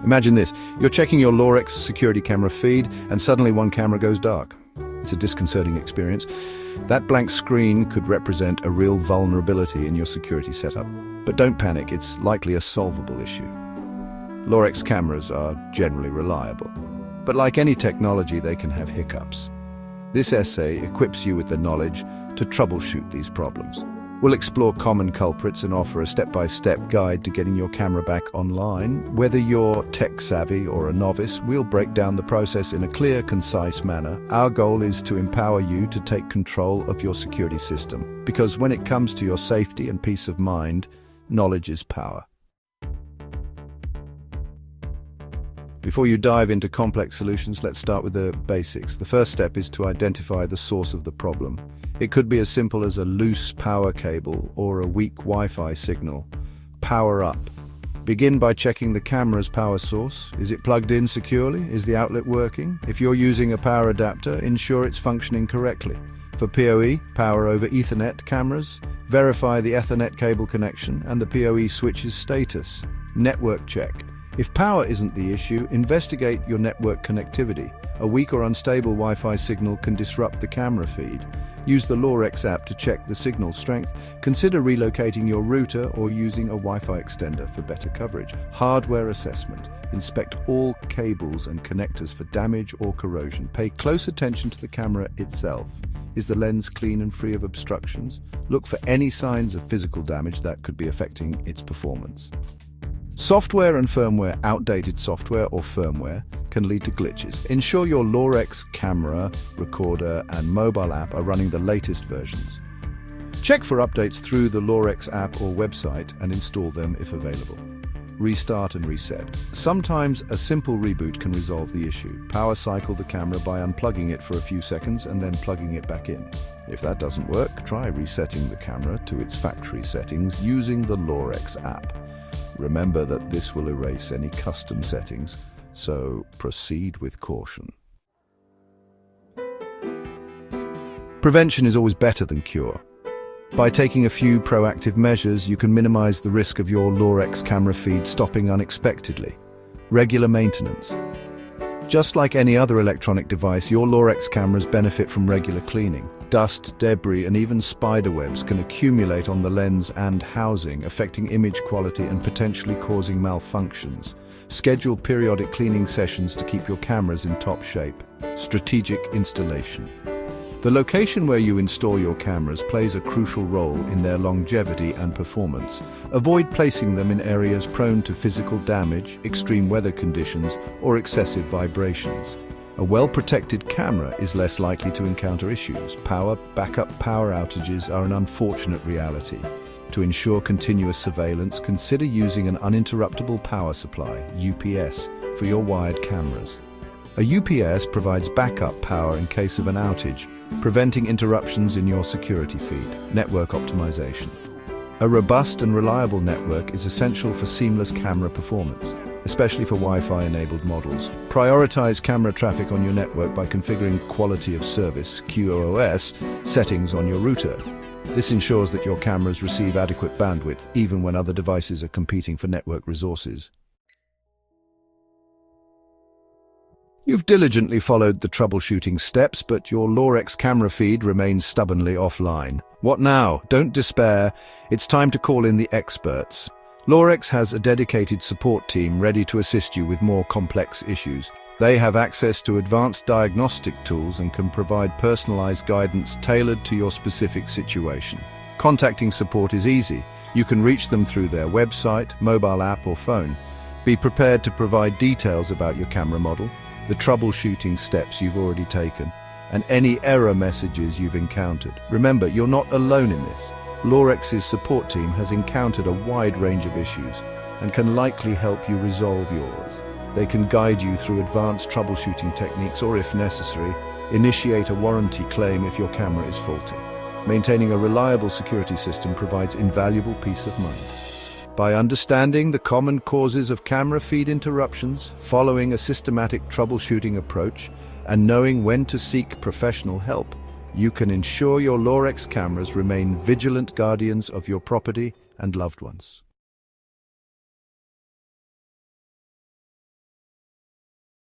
Imagine this, you're checking your Lorex security camera feed and suddenly one camera goes dark. It's a disconcerting experience. That blank screen could represent a real vulnerability in your security setup. But don't panic, it's likely a solvable issue. Lorex cameras are generally reliable, but like any technology, they can have hiccups. This essay equips you with the knowledge to troubleshoot these problems. We'll explore common culprits and offer a step-by-step guide to getting your camera back online. Whether you're tech-savvy or a novice, we'll break down the process in a clear, concise manner. Our goal is to empower you to take control of your security system, because when it comes to your safety and peace of mind, knowledge is power. Before you dive into complex solutions, let's start with the basics. The first step is to identify the source of the problem. It could be as simple as a loose power cable or a weak Wi-Fi signal. Power up. Begin by checking the camera's power source. Is it plugged in securely? Is the outlet working? If you're using a power adapter, ensure it's functioning correctly. For PoE, power over Ethernet cameras, verify the Ethernet cable connection and the PoE switch's status. Network check. If power isn't the issue, investigate your network connectivity. A weak or unstable Wi-Fi signal can disrupt the camera feed. Use the Lorex app to check the signal strength. Consider relocating your router or using a Wi-Fi extender for better coverage. Hardware assessment. Inspect all cables and connectors for damage or corrosion. Pay close attention to the camera itself. Is the lens clean and free of obstructions? Look for any signs of physical damage that could be affecting its performance. Software and firmware. Outdated software or firmware can lead to glitches. Ensure your Lorex camera, recorder, and mobile app are running the latest versions. Check for updates through the Lorex app or website and install them if available. Restart and reset. Sometimes a simple reboot can resolve the issue. Power cycle the camera by unplugging it for a few seconds and then plugging it back in. If that doesn't work, try resetting the camera to its factory settings using the Lorex app. Remember that this will erase any custom settings, so proceed with caution. Prevention is always better than cure. By taking a few proactive measures, you can minimize the risk of your Lorex camera feed stopping unexpectedly. Regular maintenance. Just like any other electronic device, your Lorex cameras benefit from regular cleaning. Dust, debris, and even spiderwebs can accumulate on the lens and housing, affecting image quality and potentially causing malfunctions. Schedule periodic cleaning sessions to keep your cameras in top shape. Strategic installation. The location where you install your cameras plays a crucial role in their longevity and performance. Avoid placing them in areas prone to physical damage, extreme weather conditions, or excessive vibrations. A well-protected camera is less likely to encounter issues. Backup power outages are an unfortunate reality. To ensure continuous surveillance, consider using an uninterruptible power supply, UPS, for your wired cameras. A UPS provides backup power in case of an outage, preventing interruptions in your security feed. Network optimization. A robust and reliable network is essential for seamless camera performance, especially for Wi-Fi enabled models. Prioritize camera traffic on your network by configuring quality of service, QoS, settings on your router. This ensures that your cameras receive adequate bandwidth, even when other devices are competing for network resources. You've diligently followed the troubleshooting steps, but your Lorex camera feed remains stubbornly offline. What now? Don't despair. It's time to call in the experts. Lorex has a dedicated support team ready to assist you with more complex issues. They have access to advanced diagnostic tools and can provide personalized guidance tailored to your specific situation. Contacting support is easy. You can reach them through their website, mobile app, or phone. Be prepared to provide details about your camera model, the troubleshooting steps you've already taken, and any error messages you've encountered. Remember, you're not alone in this. Lorex's support team has encountered a wide range of issues and can likely help you resolve yours. They can guide you through advanced troubleshooting techniques or, if necessary, initiate a warranty claim if your camera is faulty. Maintaining a reliable security system provides invaluable peace of mind. By understanding the common causes of camera feed interruptions, following a systematic troubleshooting approach, and knowing when to seek professional help, you can ensure your Lorex cameras remain vigilant guardians of your property and loved ones.